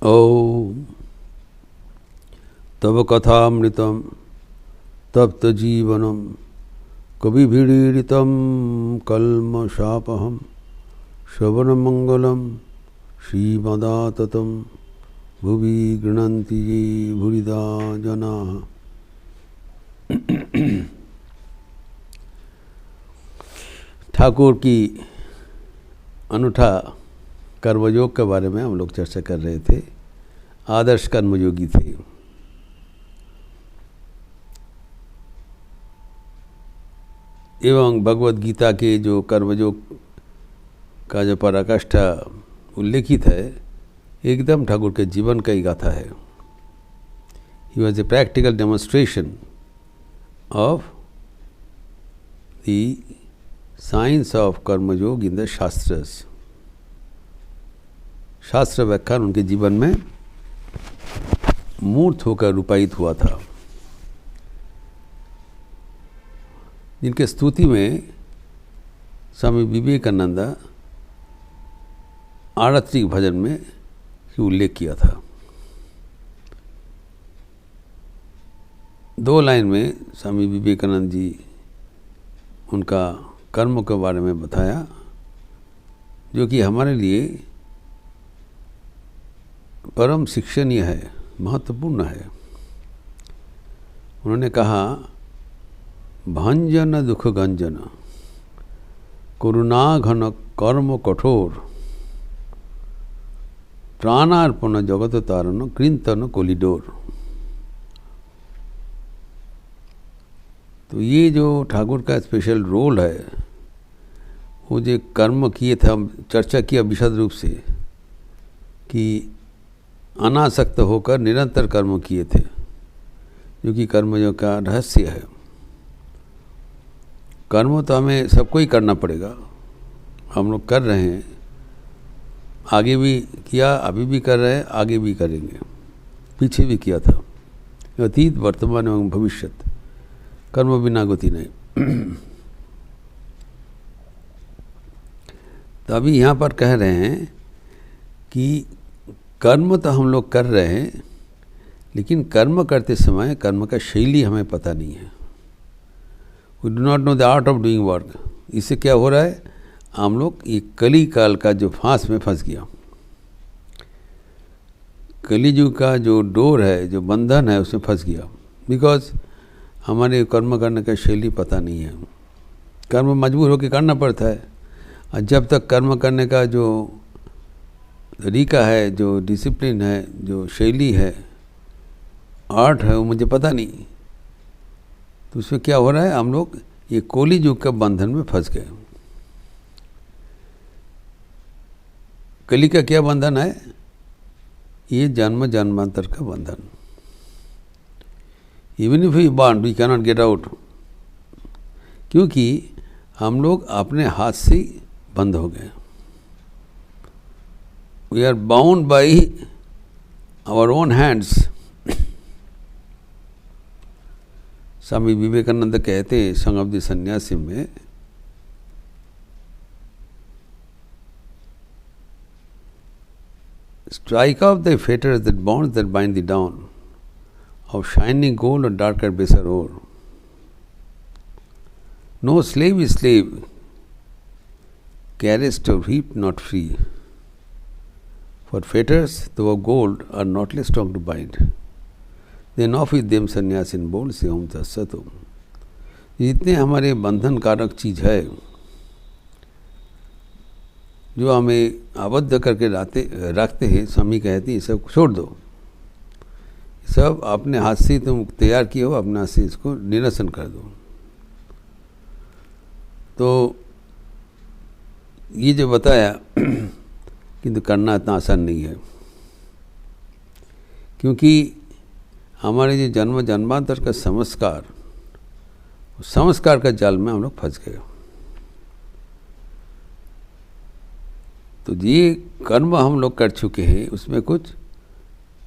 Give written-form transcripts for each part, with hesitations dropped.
ओम तव कथामृतम तप्त जीवनम कविभिरीडितं कल्मषापहं श्रवणमंगलम श्रीमदाततं भुवि गृह्णन्ति ये भूरिदा जनाः। ठाकुर की अनूठा कर्मयोग के बारे में हम लोग चर्चा कर रहे थे। आदर्श कर्मयोगी थे। एवं भगवद गीता के जो कर्मयोग का जो पराकाष्ठा उल्लेखित है, एकदम ठाकुर के जीवन का ही गाथा है। He was a practical demonstration of the science of कर्मयोग इन द शास्त्रस। शास्त्र व्याख्यान उनके जीवन में मूर्त होकर रूपायित हुआ था, जिनके स्तुति में स्वामी विवेकानंद आरत्रिक भजन में ही उल्लेख किया था। 2 लाइन में स्वामी विवेकानंद जी उनका कर्म के बारे में बताया, जो कि हमारे लिए परम शिक्षणीय है, महत्वपूर्ण है। उन्होंने कहा, भंजन दुख गंजन करुणा घन कर्म कठोर प्राणार्पण जगत तारण कृंतन कोलिडोर। तो ये जो ठाकुर का स्पेशल रोल है, वो जो कर्म किए थे, हम चर्चा किया विशद रूप से कि अनासक्त होकर निरंतर कर्म किए थे, जो कि कर्मयोग का रहस्य है। कर्म तो हमें सबको ही करना पड़ेगा, हम लोग कर रहे हैं, आगे भी किया, अभी भी कर रहे हैं, आगे भी करेंगे, पीछे भी किया था। अतीत वर्तमान एवं भविष्यत, कर्म बिना गति नहीं। तो अभी यहाँ पर कह रहे हैं कि कर्म तो हम लोग कर रहे हैं, लेकिन कर्म करते समय कर्म का शैली हमें पता नहीं है। We do not know the art of doing work. इससे क्या हो रहा है, हम लोग ये कली काल का जो फांस में फंस गया, कलियुग का जो डोर है, जो बंधन है, उसमें फंस गया। बिकॉज हमारे कर्म करने का शैली पता नहीं है। कर्म मजबूर होकर करना पड़ता है, और जब तक कर्म करने का जो तरीका है, जो डिसिप्लिन है, जो शैली है, आर्ट है, वो मुझे पता नहीं। तो उसमें क्या हो रहा है, हम लोग ये कोली युग के बंधन में फंस गए। कली का क्या बंधन है, ये जन्म जन्मांतर का बंधन। Even if we want we can not get out, क्योंकि हम लोग अपने हाथ से बंद हो गए। We are bound by our own hands. Swami Vivekananda कहते हैं संग ऑफ द सन्यासी में, strike off the fetters that bonds that bind thee down, of shining gold or darker baser ore. No slave is slave, caressed or heaped not free. For fetters, though of gold, are not less strong to bind. Then off with them sannyasin bold से हम तत्सतुम। जितने हमारे बंधन कारक चीज़ है, जो हमें आबद्ध करके रखते हैं, स्वामी कहते हैं सब छोड़ दो। सब अपने हाथ से तुम तैयार किए हो, अपने हाथ से इसको निरसन कर दो। तो ये जो बताया, किंतु करना इतना आसान नहीं है, क्योंकि हमारे जो जन्म जन्मांतर का संस्कार का जाल में हम लोग फंस गए। तो ये कर्म हम लोग कर चुके हैं, उसमें कुछ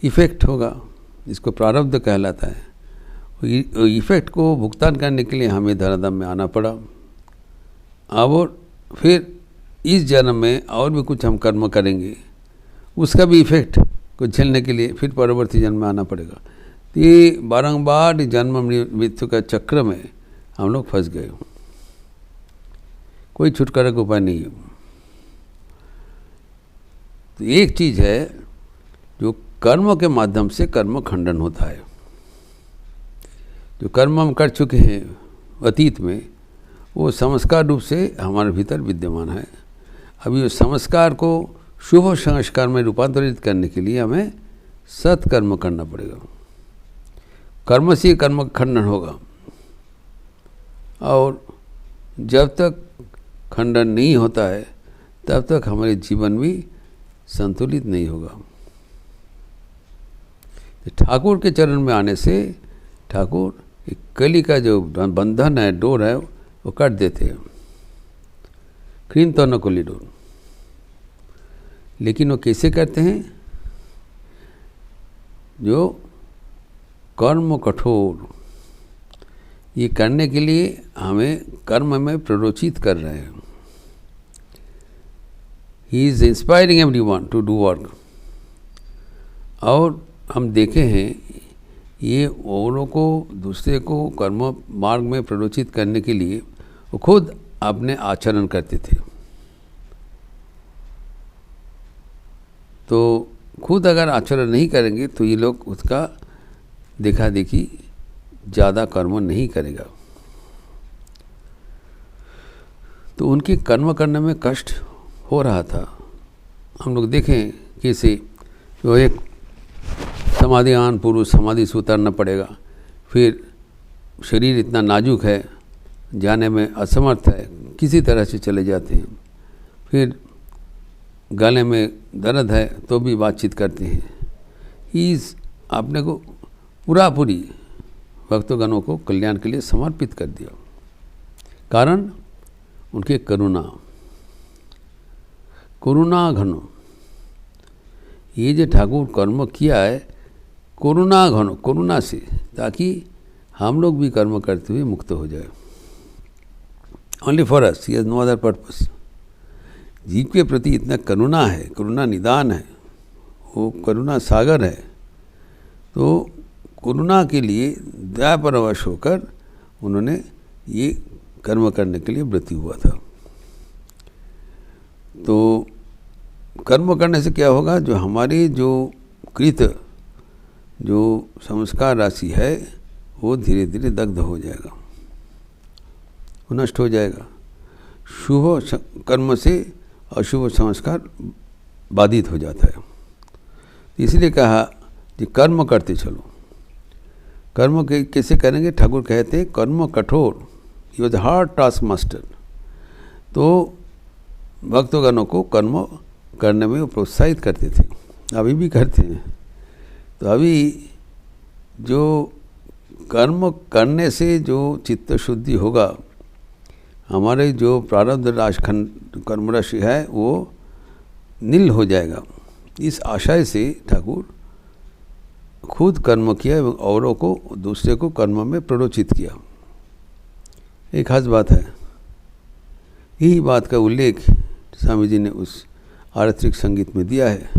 इफ़ेक्ट होगा, इसको प्रारब्ध कहलाता है। इफ़ेक्ट को भुगतान करने के लिए हमें धराधाम में आना पड़ा। और फिर इस जन्म में और भी कुछ हम कर्म करेंगे, उसका भी इफ़ेक्ट को झेलने के लिए फिर परवर्ती जन्म में आना पड़ेगा। तो ये बारंबार जन्म मृत्यु का चक्र में हम लोग फंस गए, कोई छुटकारा का उपाय नहीं है। तो एक चीज़ है जो कर्म के माध्यम से कर्म खंडन होता है। जो कर्म हम कर चुके हैं अतीत में, वो संस्कार रूप से हमारे भीतर विद्यमान है। अभी उस संस्कार को शुभ संस्कार में रूपांतरित करने के लिए हमें सत्कर्म करना पड़ेगा। कर्म से कर्म खंडन होगा, और जब तक खंडन नहीं होता है तब तक हमारे जीवन भी संतुलित नहीं होगा। ठाकुर के चरण में आने से ठाकुर एक कली का जो बंधन है, डोर है, वो काट देते हैं, क्रीन तो न कुली डोर। लेकिन वो कैसे करते हैं? जो कर्म कठोर, ये करने के लिए हमें कर्म में प्ररोचित कर रहे हैं। He is inspiring everyone to do work. और हम देखे हैं ये औरों को, दूसरे को कर्म मार्ग में प्ररोचित करने के लिए वो खुद अपने आचरण करते थे। तो खुद अगर आचरण नहीं करेंगे तो ये लोग उसका देखा देखी ज़्यादा कर्म नहीं करेगा। तो उनके कर्म करने में कष्ट हो रहा था। हम लोग देखें कैसे जो एक समाधियान पुरुष समाधि से उतरना पड़ेगा, फिर शरीर इतना नाजुक है, जाने में असमर्थ है, किसी तरह से चले जाते हैं। फिर गले में दर्द है तो भी बातचीत करते हैं। इस आपने को पूरी भक्तगणों को कल्याण के लिए समर्पित कर दिया। कारण उनके करुणा घन। ये जो ठाकुर कर्म किया है करुणा घन, करुणा से, ताकि हम लोग भी कर्म करते हुए मुक्त हो जाए। Only for us, he has no other purpose. जीव के प्रति इतना करुणा है, करुणा निदान है, वो करुणा सागर है। तो करुणा के लिए दया परवश होकर उन्होंने ये कर्म करने के लिए व्रती हुआ था। तो कर्म करने से क्या होगा? जो हमारी जो कृत जो संस्कार राशि है वो धीरे धीरे दग्ध हो जाएगा, वो नष्ट हो जाएगा। शुभ कर्म से अशुभ संस्कार बाधित हो जाता है। इसलिए कहा कि कर्म करते चलो। कर्म कैसे करेंगे? ठाकुर कहते हैं कर्म कठोर, he was hard task master. तो भक्तगणों को कर्म करने में वो प्रोत्साहित करते थे, अभी भी करते हैं। तो अभी जो कर्म करने से जो चित्त शुद्धि होगा, हमारे जो प्रारब्ध राशखंड कर्म राशि है वो नील हो जाएगा। इस आशय से ठाकुर खुद कर्म किया एवं औरों को, दूसरे को कर्म में प्ररोचित किया। एक खास बात है, यही बात का उल्लेख स्वामी जी ने उस आरत्रिक संगीत में दिया है।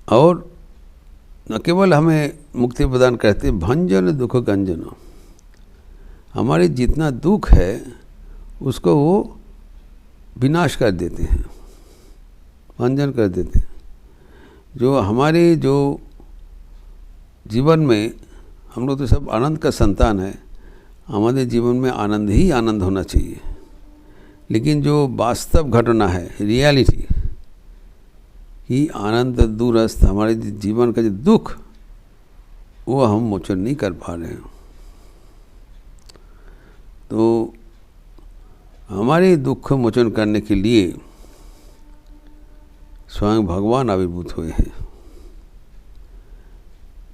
और न केवल हमें मुक्ति प्रदान करते, भंजन दुख गंजन, हमारे जितना दुख है उसको वो विनाश कर देते हैं, भंजन कर देते हैं। जो हमारे जो जीवन में, हम लोग तो सब आनंद का संतान है, हमारे जीवन में आनंद ही आनंद होना चाहिए। लेकिन जो वास्तव घटना है, रियलिटी, कि आनंद दूरस्थ हमारे जीवन का जो दुख, वो हम मोचन नहीं कर पा रहे हैं। तो हमारे दुख मोचन करने के लिए स्वयं भगवान आविर्भूत हुए हैं,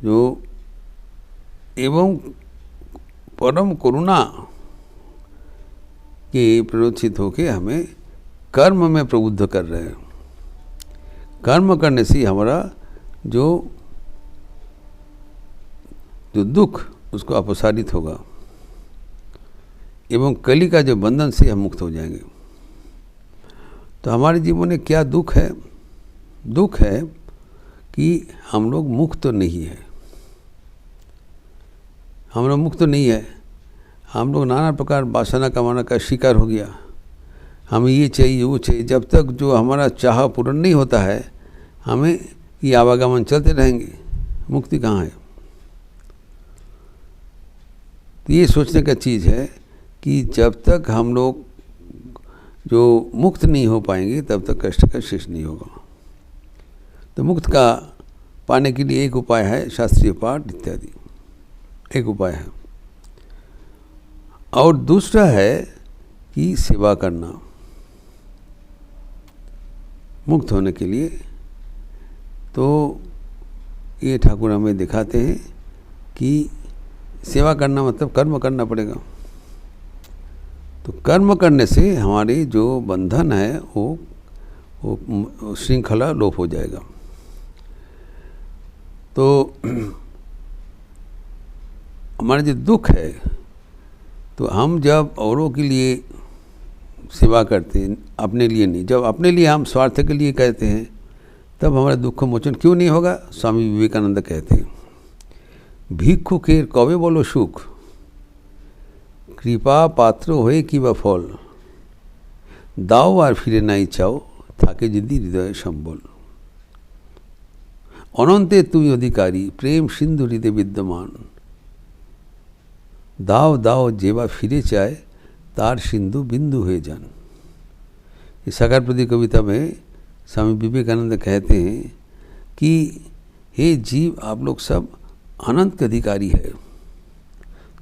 जो एवं परम करुणा के प्ररोचित होकर हमें कर्म में प्रबुद्ध कर रहे हैं। कर्म करने से हमारा जो दुख उसको अपसारित होगा एवं कली का जो बंधन से हम मुक्त हो जाएंगे। तो हमारे जीवन में क्या दुख है? दुख है कि हम लोग मुक्त तो नहीं है, हम लोग मुक्त तो नहीं है, हम लोग नाना प्रकार वासना कमाना का शिकार हो गया। हमें ये चाहिए वो चाहिए, जब तक जो हमारा चाह पूर्ण नहीं होता है हमें ये आवागमन चलते रहेंगे, मुक्ति कहाँ है। तो ये सोचने का चीज़ है कि जब तक हम लोग जो मुक्त नहीं हो पाएंगे तब तक कष्ट का शेष नहीं होगा। तो मुक्त का पाने के लिए एक उपाय है शास्त्रीय पाठ इत्यादि, एक उपाय है। और दूसरा है कि सेवा करना मुक्त होने के लिए। तो ये ठाकुर हमें दिखाते हैं कि सेवा करना मतलब कर्म करना पड़ेगा। तो कर्म करने से हमारे जो बंधन है वो श्रृंखला लोप हो जाएगा। तो हमारा जो दुख है, तो हम जब औरों के लिए सेवा करते हैं, अपने लिए नहीं, जब अपने लिए हम स्वार्थ के लिए कहते हैं तब हमारा दुख मोचन क्यों नहीं होगा। स्वामी विवेकानंद कहते हैं, भिक्षु के कवे बोलो सुख, कृपा पात्र होए कि बा फल, दाओ और फिरे नहीं चाओ, থাকে যদি হৃদয়ে সম্বল। অনন্তে তুমি অধিকারী, প্রেম সিন্ধু হৃদয়ে বিদ্যমান, দাও দাও যেবা ফিরে চায়, तार सिंधु बिंदु हुए जान। इस साकार प्रति कविता में स्वामी विवेकानंद कहते हैं कि हे जीव, आप लोग सब अनंत के अधिकारी है,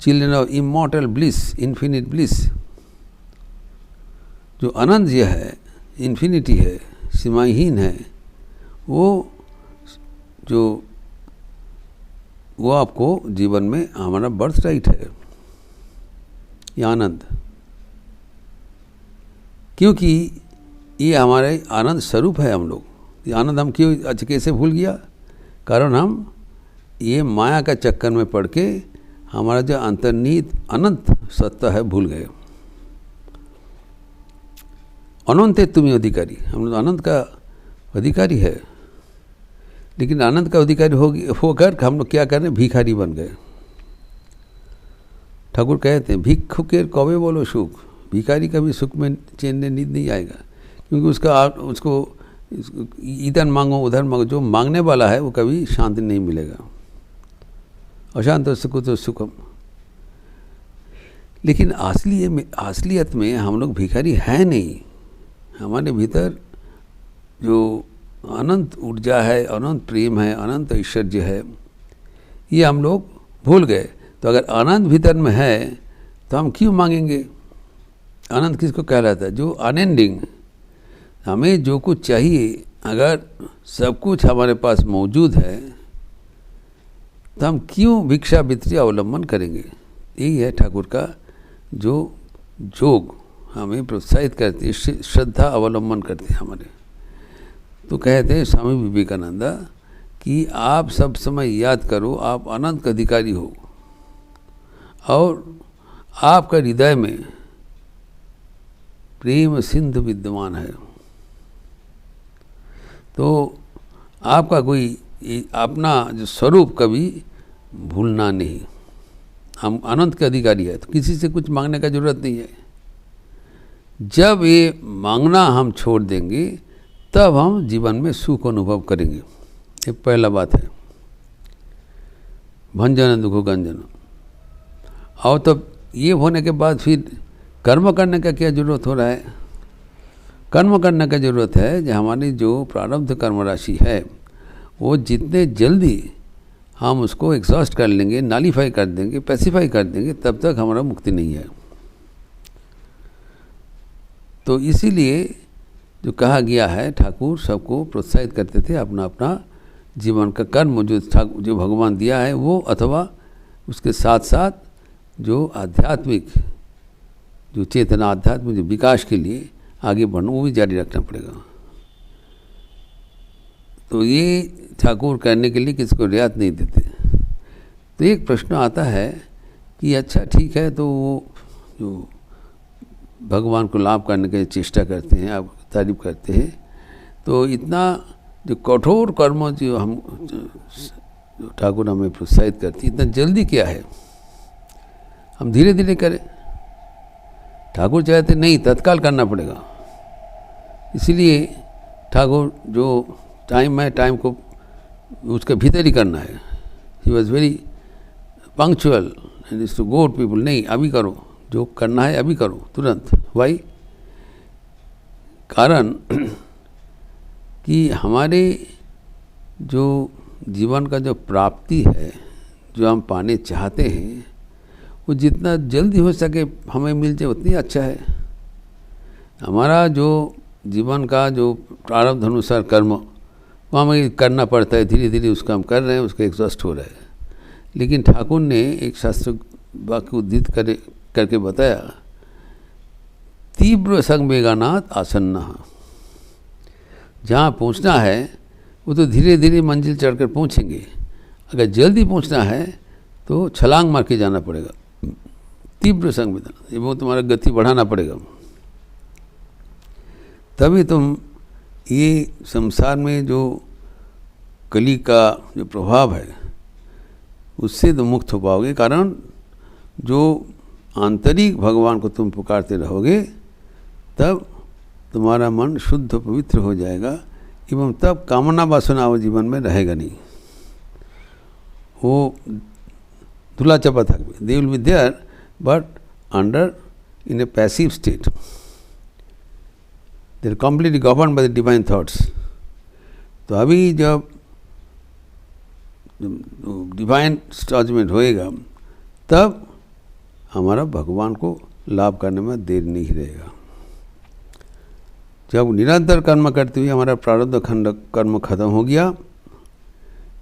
children of immortal bliss, infinite bliss. जो अनंत यह है, इन्फिनिटी है, सीमाहीन है, वो आपको जीवन में हमारा बर्थ राइट है, ये आनंद। क्योंकि ये हमारे आनंद स्वरूप है। हम लोग ये आनंद हम क्यों कैसे भूल गया, कारण हम ये माया का चक्कर में पड़ के हमारा जो अंतर्निहित अनंत सत्ता है भूल गए। अनंत तुम्हें अधिकारी, हम लोग अनंत का अधिकारी है, लेकिन आनंद का अधिकारी होकर हम लोग क्या कर रहे हैं, भिखारी बन गए। ठाकुर कहते हैं, भिक्षु के कवे बोलो सुख, भिखारी का भी सुख में चैन नींद नहीं आएगा, क्योंकि उसको इधर मांगो उधर मांगो, जो मांगने वाला है वो कभी शांति नहीं मिलेगा। अशांत सुख तो सुखम। लेकिन असलियत में हम लोग भिखारी हैं नहीं। हमारे भीतर जो अनंत ऊर्जा है, अनंत प्रेम है, अनंत ऐश्वर्य है, ये हम लोग भूल गए। तो अगर अनंत भीतर में है तो हम क्यों मांगेंगे। अनंत किसको कहलाता है, जो अनएंडिंग। हमें जो कुछ चाहिए, अगर सब कुछ हमारे पास मौजूद है तो हम क्यों भिक्षा वित्तीय अवलंबन करेंगे। यही है ठाकुर का जो जोग हमें प्रोत्साहित करते, श्रद्धा अवलंबन करते हैं हमारे। तो कहते हैं स्वामी विवेकानंद कि आप सब समय याद करो, आप अनंत का अधिकारी हो और आपका हृदय में प्रेम सिंधु विद्यमान है। तो आपका कोई अपना जो स्वरूप कभी भूलना नहीं। हम अनंत के अधिकारी है, तो किसी से कुछ मांगने का जरूरत नहीं है। जब ये मांगना हम छोड़ देंगे तब हम जीवन में सुख अनुभव करेंगे। ये पहला बात है, भंजन दुखो गंजन। और तब ये होने के बाद फिर कर्म करने का क्या जरूरत हो रहा है। कर्म करने का जरूरत है कि हमारी जो प्रारब्ध कर्म राशि है वो जितने जल्दी हम उसको एग्जॉस्ट कर लेंगे, नालीफाई कर देंगे, पैसिफाई कर देंगे, तब तक हमारा मुक्ति नहीं है। तो इसीलिए जो कहा गया है, ठाकुर सबको प्रोत्साहित करते थे अपना अपना जीवन का कर्म जो भगवान दिया है वो, अथवा उसके साथ साथ जो आध्यात्मिक जो चेतना, आध्यात्मिक जो विकास के लिए आगे बढ़ना, वो भी जारी रखना पड़ेगा। तो ये ठाकुर करने के लिए किसी को रियायत नहीं देते। तो एक प्रश्न आता है कि अच्छा ठीक है, तो वो जो भगवान को लाभ करने की चेष्टा करते हैं, आप तारीफ करते हैं, तो इतना जो कठोर कर्म जो हम जो ठाकुर हमें प्रोत्साहित करती, इतना जल्दी क्या है, हम धीरे धीरे करें। ठाकुर चाहते नहीं तत्काल करना पड़ेगा, इसीलिए ठाकुर जो टाइम है टाइम को उसके भीतर ही करना है। He was very punctual and is to go people, नहीं अभी करो, जो करना है अभी करो तुरंत। वाई? कारण कि हमारे जो जीवन का जो प्राप्ति है, जो हम पाने चाहते हैं, वो जितना जल्दी हो सके हमें मिल जाए उतनी अच्छा है। हमारा जो जीवन का जो प्रारब्ध अनुसार कर्म वो हमें करना पड़ता है, धीरे धीरे उसका हम कर रहे हैं, उसका एग्जॉस्ट हो रहा है। लेकिन ठाकुर ने एक शास्त्र वाक्य उद्धृत करके बताया, तीव्र संवेगानात आसन्न। जहाँ पहुँचना है वो तो धीरे धीरे मंजिल चढ़कर पहुँचेंगे, अगर जल्दी पहुँचना है तो छलांग मार के जाना पड़ेगा। तीव्र संवेदना, वो तुम्हारा गति बढ़ाना पड़ेगा, तभी तुम ये संसार में जो कली का जो प्रभाव है उससे तो मुक्त हो पाओगे। कारण जो आंतरिक भगवान को तुम पुकारते रहोगे तब तुम्हारा मन शुद्ध पवित्र हो जाएगा, एवं तब कामना वासना वो जीवन में रहेगा नहीं। वो धुला चपा থাকবে, they will be there but under in a passive state. They are completely governed by the divine thoughts. तो अभी जब डिवाइन जजमेंट होएगा तब हमारा भगवान को लाभ करने में देर नहीं रहेगा। जब निरंतर कर्म करते हुए हमारा प्रारब्ध खंड कर्म खत्म हो गया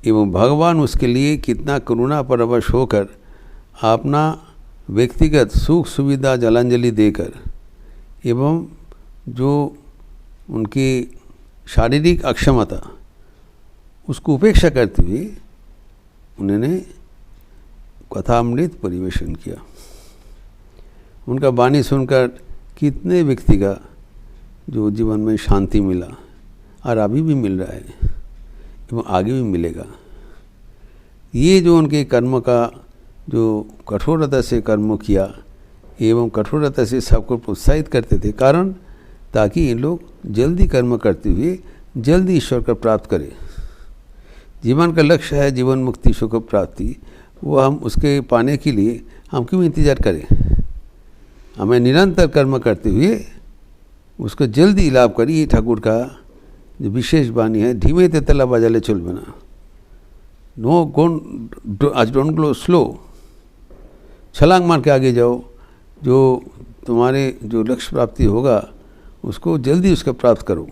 एवं भगवान उसके लिए कितना करुणा परवश होकर अपना व्यक्तिगत सुख सुविधा जलांजलि देकर एवं जो उनकी शारीरिक अक्षमता उसको उपेक्षा करते हुए उन्होंने कथामृत परिवेशन किया। उनका वाणी सुनकर कितने व्यक्ति का जो जीवन में शांति मिला, और अभी भी मिल रहा है एवं आगे भी मिलेगा। ये जो उनके कर्म का जो कठोरता से कर्म किया एवं कठोरता से सबको प्रोत्साहित करते थे, कारण ताकि ये लोग जल्दी कर्म करते हुए जल्दी ईश्वर का प्राप्त करें। जीवन का लक्ष्य है जीवन मुक्ति सुख प्राप्ति, वो हम उसके पाने के लिए हम क्यों इंतज़ार करें। हमें निरंतर कर्म करते हुए उसको जल्दी लाभ करिए। ये ठाकुर का जो विशेष वाणी है, धीमे ते तला बाजाले चलबे ना, नो डोंट गो स्लो, छलांग मार के आगे जाओ। जो तुम्हारे जो लक्ष्य प्राप्ति होगा उसको जल्दी उसका प्राप्त करो।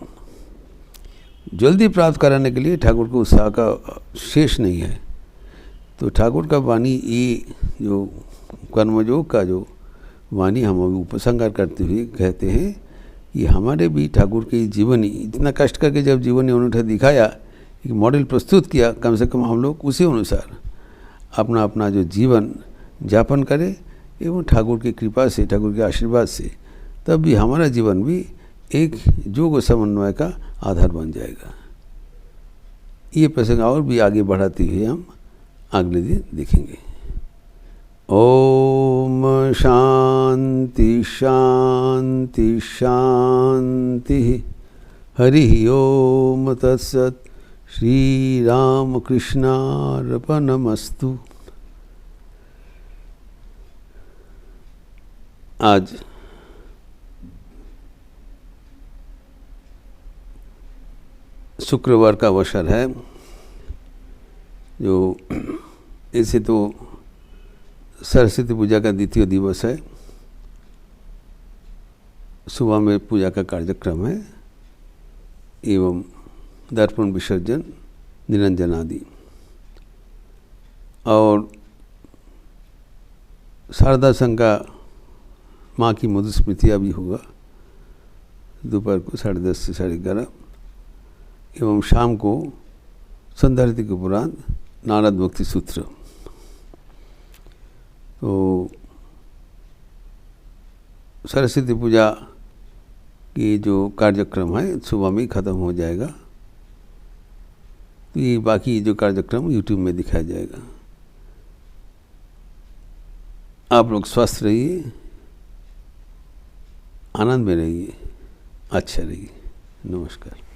जल्दी प्राप्त कराने के लिए ठाकुर को उत्साह का शेष नहीं है। तो ठाकुर का वाणी ये जो कर्मयोग का जो वाणी हम अभी उपसंहार करते हुए कहते हैं कि हमारे भी ठाकुर की जीवनी इतना कष्ट करके जब जीवनी उन्होंने दिखाया, एक मॉडल प्रस्तुत किया, कम से कम हम लोग उसी अनुसार अपना अपना जो जीवन यापन करें एवं ठाकुर की कृपा से ठाकुर के आशीर्वाद से तब भी हमारा जीवन भी एक योग समन्वय का आधार बन जाएगा। ये प्रसंग और भी आगे बढ़ाते हुए हम अगले दिन देखेंगे। ओम शांति शांति शांति। हरि ओम तत्सत्। श्री राम कृष्णार्पणमस्तु। आज शुक्रवार का अवसर है, जो ऐसे तो सरस्वती पूजा का द्वितीय दिवस है। सुबह में पूजा का कार्यक्रम है एवं दर्पण विसर्जन, निरंजन आदि, और शारदा संघ का माँ की मधुस्मृतिया भी होगा दोपहर को 10:30 से 11:30, एवं शाम को संध्यारती के उपरांत नारद भक्ति सूत्र। तो सरस्वती पूजा की जो कार्यक्रम है सुबह में ख़त्म हो जाएगा तो ये बाकी जो कार्यक्रम यूट्यूब में दिखाया जाएगा। आप लोग स्वस्थ रहिए, आनंद में रहिए, अच्छा रहिए। नमस्कार।